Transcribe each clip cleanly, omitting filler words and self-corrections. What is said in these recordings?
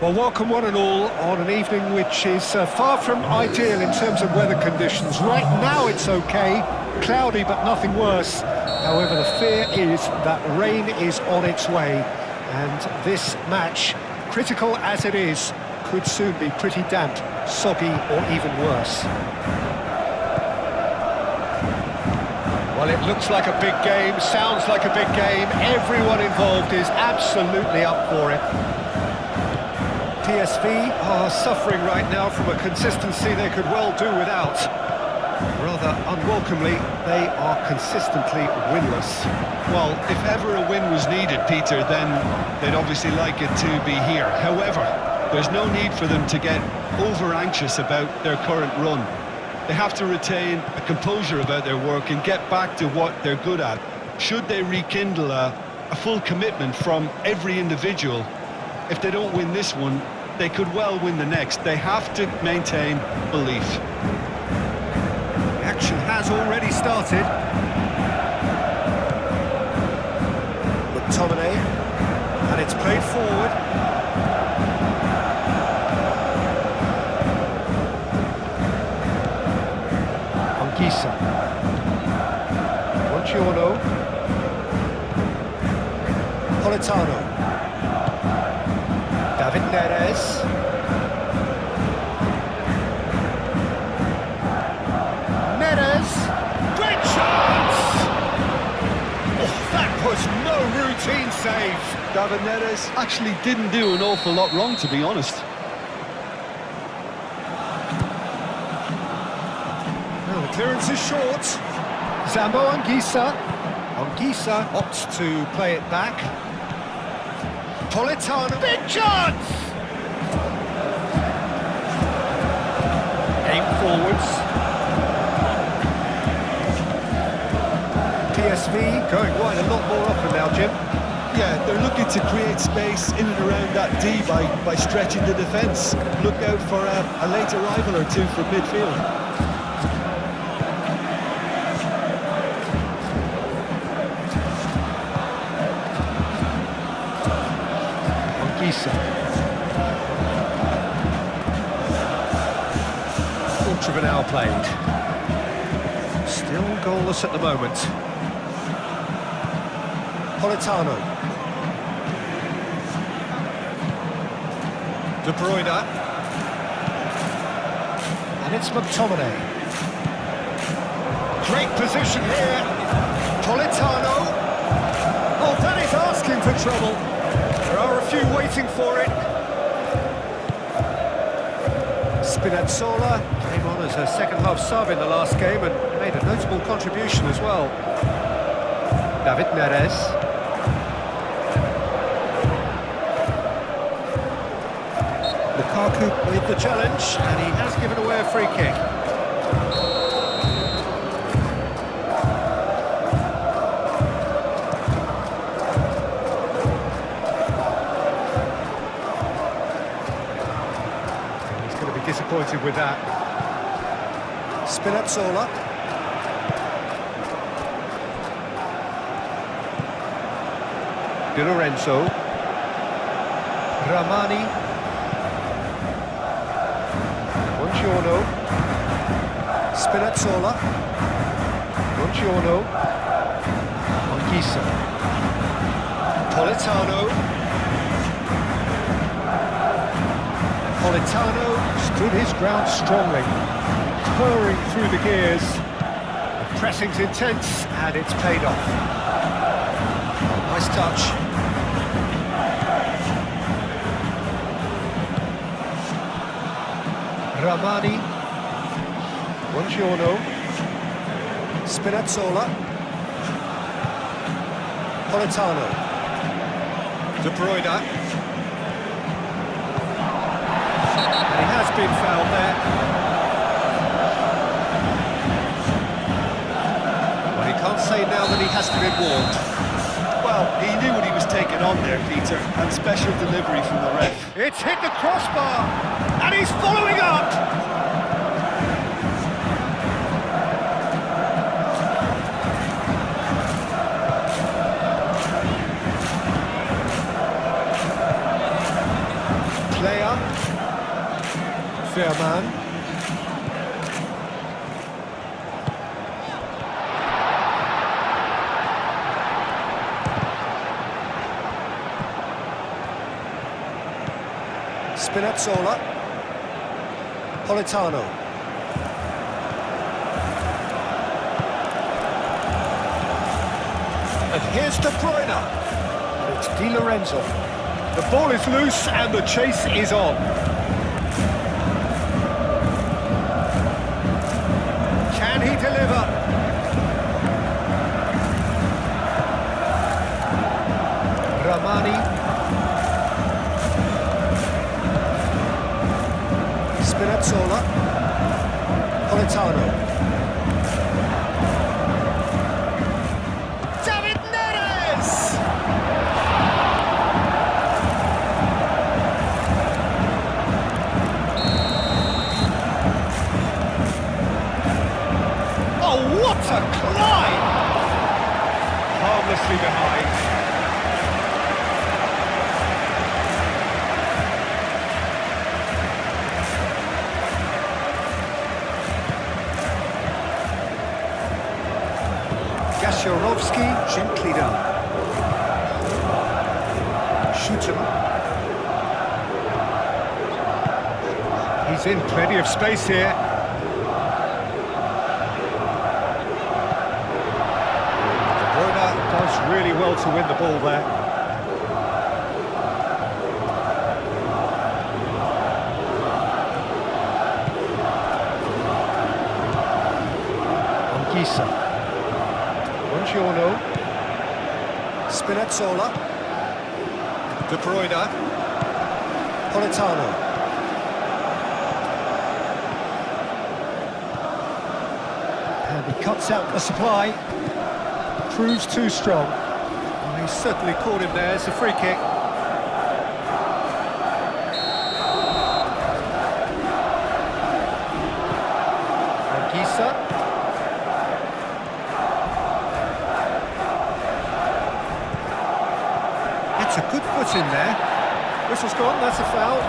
Well, welcome one and all on an evening which is far from ideal in terms of weather conditions. Right now it's okay, cloudy but nothing worse. However, the fear is that rain is on its way, and this match, critical as it is, could soon be pretty damp, soggy or even worse. Well, it looks like a big game, sounds like a big game. Everyone involved is absolutely up for it. PSV are suffering right now from a consistency they could well do without. Rather unwelcomely, they are consistently winless. Well, if ever a win was needed, Peter, then they'd obviously like it to be here. However, there's no need for them to get over-anxious about their current run. They have to retain a composure about their work and get back to what they're good at. Should they rekindle a full commitment from every individual, if they don't win this one, they could well win the next. They have to maintain belief. The action has already started. McTominay, and it's played forward. Angisa. Buongiorno. Politano. David Neres. Neres. Great chance! Oh, that was no routine save. David Neres actually didn't do an awful lot wrong, to be honest. Well, the clearance is short. Zambo Anguissa. Anguissa opts to play it back. Politano, big chance! Aim forwards. PSV going wide a lot more often now, Jim. Yeah, they're looking to create space in and around that D by stretching the defence. Look out for a late arrival or two from midfield. Quarter of an hour played. Still goalless at the moment. Politano. De Bruyne. And it's McTominay. Great position here. Politano. Oh, that is asking for trouble. There are a few waiting for it. Spinazzola came on as a second-half sub in the last game and made a notable contribution as well. David Neres. Lukaku with the challenge, and he has given away a free kick. Disappointed with that. Spinazzola. Di Lorenzo. Ramani. Buongiorno. Spinazzola. Buongiorno. Anguissa. Politano. Politano stood his ground strongly, purring through the gears. The pressing's intense, and it's paid off. Nice touch. Ramani. Buongiorno. Spinazzola. Politano. De Bruyne. He has been fouled there. Well, he can't say now that he has to be warned. Well, he knew what he was taking on there, Peter, and special delivery from the ref. It's hit the crossbar, and he's following up! Fair man. Spinazzola. Politano. And here's De Bruyne. And it's Di Lorenzo. The ball is loose and the chase is on. Can he deliver? Ramani. Spinazzola. Politano. What a climb! Harmlessly behind. Gasharovsky, gently done. Shoots him. He's in plenty of space here. Does really well to win the ball there. Anguissa. Buongiorno. Spinazzola. De Bruyne. Politano. And he cuts out the supply. Proves too strong. Well, he certainly caught him there. It's a free kick. Anguissa. That's a good foot in there. Whistle's gone, that's a foul.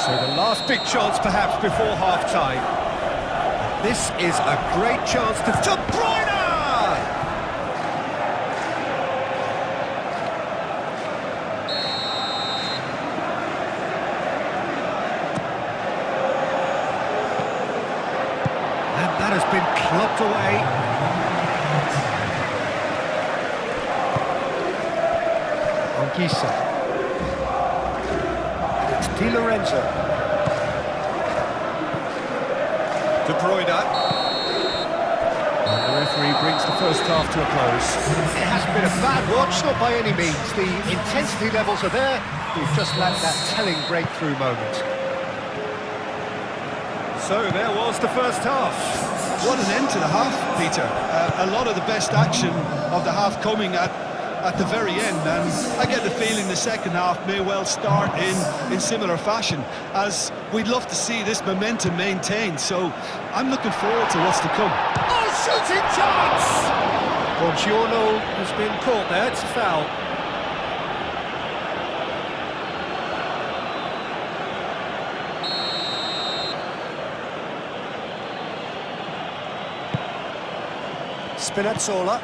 So the last big chance perhaps before half-time. This is a great chance to De Bruyne! And that has been clubbed away. Anguissa. And it's Di Lorenzo. De Bruyne. And the referee brings the first half to a close. It hasn't been a bad watch, not by any means. The intensity levels are there. We've just lacked that telling breakthrough moment. So there was the first half. What an end to the half, Peter. A lot of the best action of the half coming at the very end, and I get the feeling the second half may well start in similar fashion, as we'd love to see this momentum maintained, so I'm looking forward to what's to come. Oh, shooting chance! Buongiorno has been caught there, it's a foul. Spinazzola.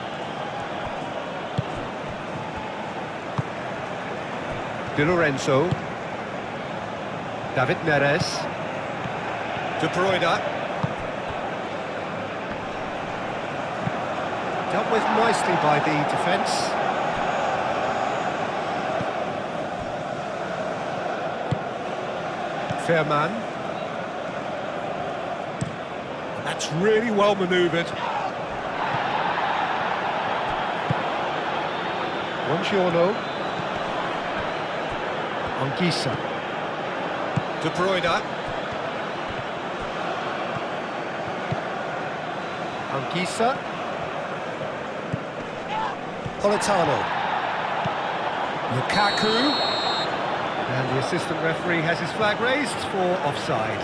Di Lorenzo. David Neres. De Bruyne. Dealt with nicely by the defence. Fair man. That's really well manoeuvred. Buongiorno. Anguissa. De Bruyne. Anguissa. Politano. Lukaku. And the assistant referee has his flag raised for offside.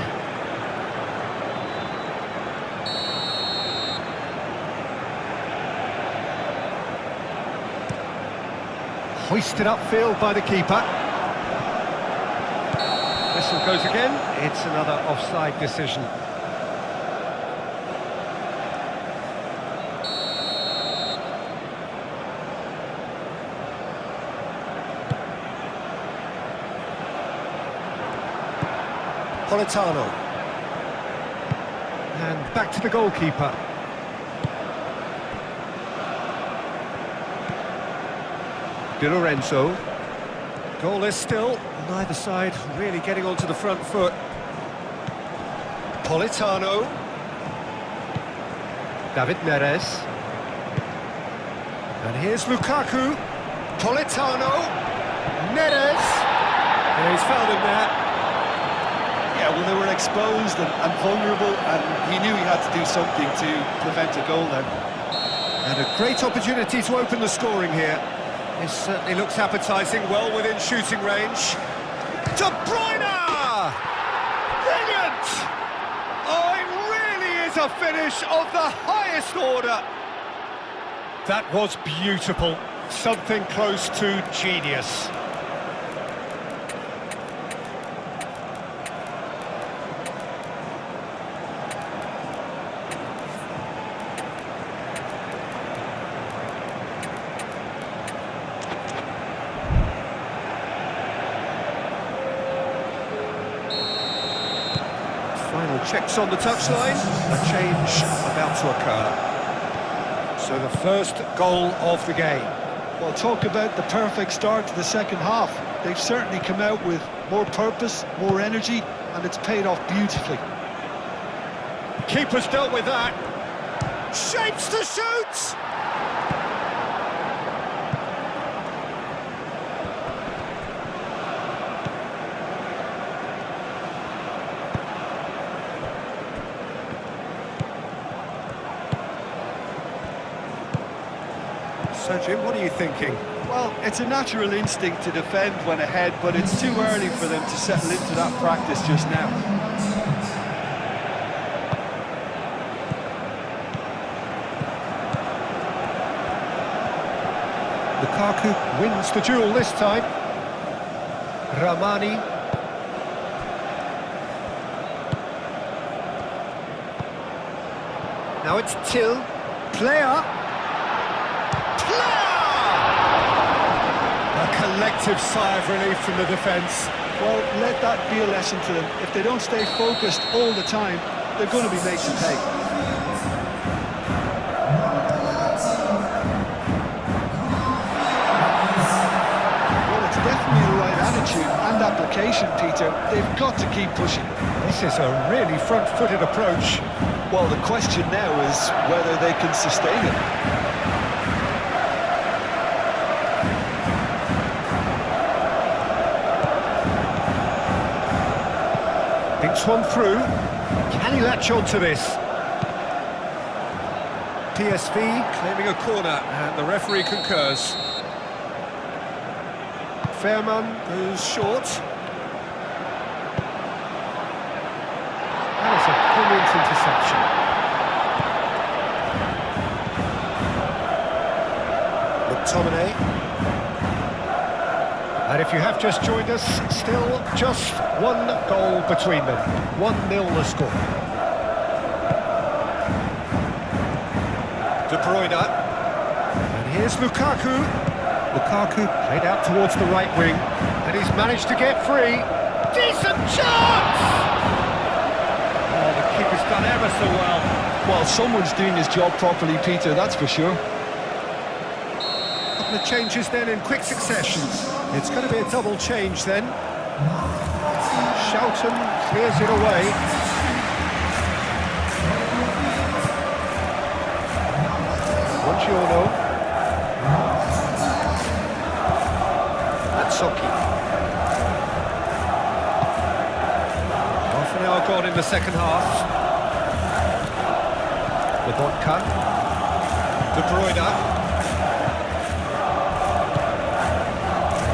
Hoisted upfield by the keeper. Whistle goes again. It's another offside decision. Politano. And back to the goalkeeper. Di Lorenzo. Goalless still. Neither side really getting onto the front foot. Politano. David Neres. And here's Lukaku. Politano. Neres. Yeah, he's fouled him there. Yeah, well, they were exposed and vulnerable, and he knew he had to do something to prevent a goal then. And a great opportunity to open the scoring here. This certainly looks appetising, well within shooting range. De Bruyne! Brilliant! Oh, it really is a finish of the highest order. That was beautiful. Something close to genius. Final checks on the touchline, a change about to occur. So the first goal of the game. Well, talk about the perfect start to the second half. They've certainly come out with more purpose, more energy, and it's paid off beautifully. Keeper's dealt with that. Shapes to shoot! So, Jim, what are you thinking? Well, it's a natural instinct to defend when ahead, but it's too early for them to settle into that practice just now. Lukaku wins the duel this time. Ramani. Now it's Till. Player. A collective sigh of relief from the defence. Well, let that be a lesson to them. If they don't stay focused all the time, they're going to be made to pay. Well, it's definitely the right attitude and application, Peter. They've got to keep pushing. This is a really front-footed approach. Well, the question now is whether they can sustain it. Thinks one through. Can he latch on to this? PSV claiming a corner, and the referee concurs. Fairman goes short. That is a brilliant interception. McTominay. And if you have just joined us, still just one goal between them. 1-0 the score. De Bruyne. And here's Lukaku. Lukaku played out towards the right wing. And he's managed to get free. Decent chance! Oh, the keeper's done ever so well. Well, someone's doing his job properly, Peter, that's for sure. Couple of changes then in quick succession. It's going to be a double change then. Shelton clears it away. Buongiorno. Matsocchi. Half an hour gone in the second half. Lobotka. De Bruyne.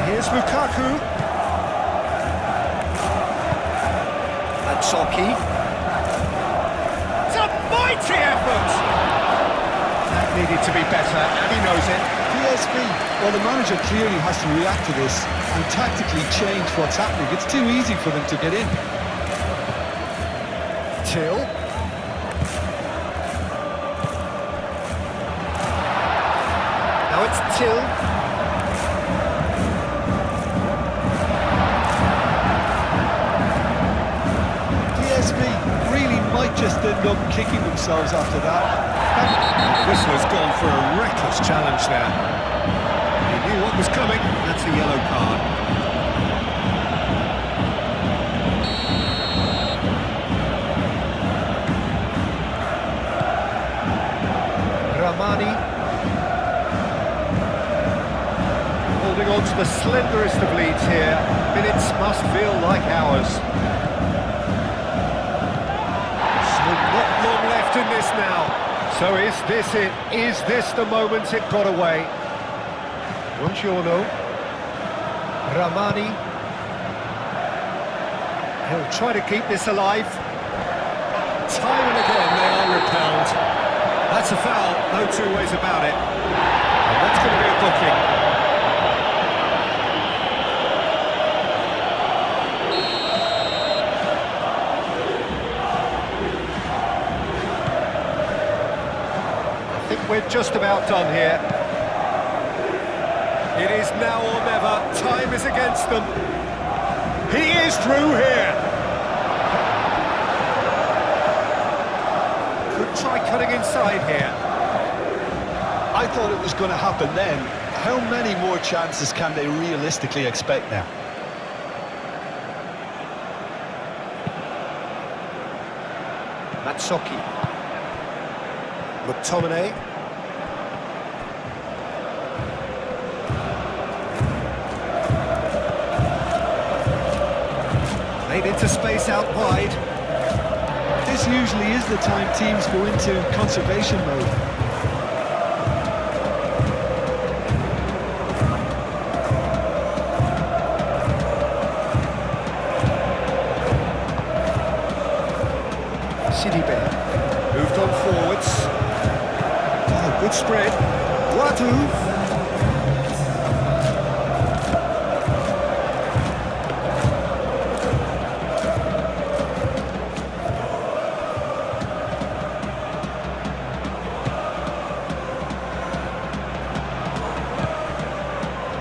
Here's Lukaku. Matsocchi. It's a mighty effort! That needed to be better, and he knows it. PSV, well, the manager clearly has to react to this and tactically change what's happening. It's too easy for them to get in. Till. Now it's Till. PSV really might just end up kicking themselves after that. Whistler's gone for a reckless challenge there. He knew what was coming. That's a yellow card. Ramani. Holding on to the slenderest of leads here. Minutes must feel like hours. So not long left in this now. So is this it? Is this the moment it got away? Buongiorno. Ramani. He'll try to keep this alive. Time and again they are repelled. That's a foul, no two ways about it. And that's going to be a booking. I think we're just about done here. It is now or never. Time is against them. He is through here. Could try cutting inside here. I thought it was going to happen then. How many more chances can they realistically expect now? Matsoki. McTominay. Played into space out wide. This usually is the time teams go into conservation mode. Sidibe moved on forwards. Oh, good spread. Wadu.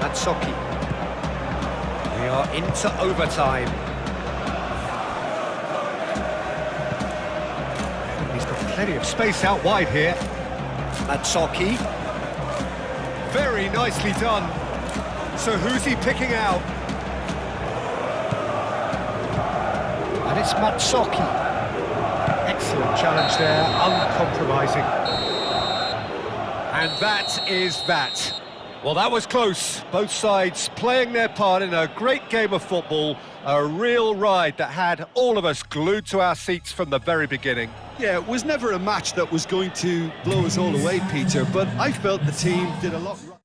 Matsoki. We are into overtime. He's got plenty of space out wide here. Matsoki. Very nicely done. So who's he picking out? And it's Matsoki. Excellent challenge there, uncompromising. And that is that. Well, that was close. Both sides playing their part in a great game of football. A real ride that had all of us glued to our seats from the very beginning. Yeah, it was never a match that was going to blow us all away, Peter, but I felt the team did a lot right.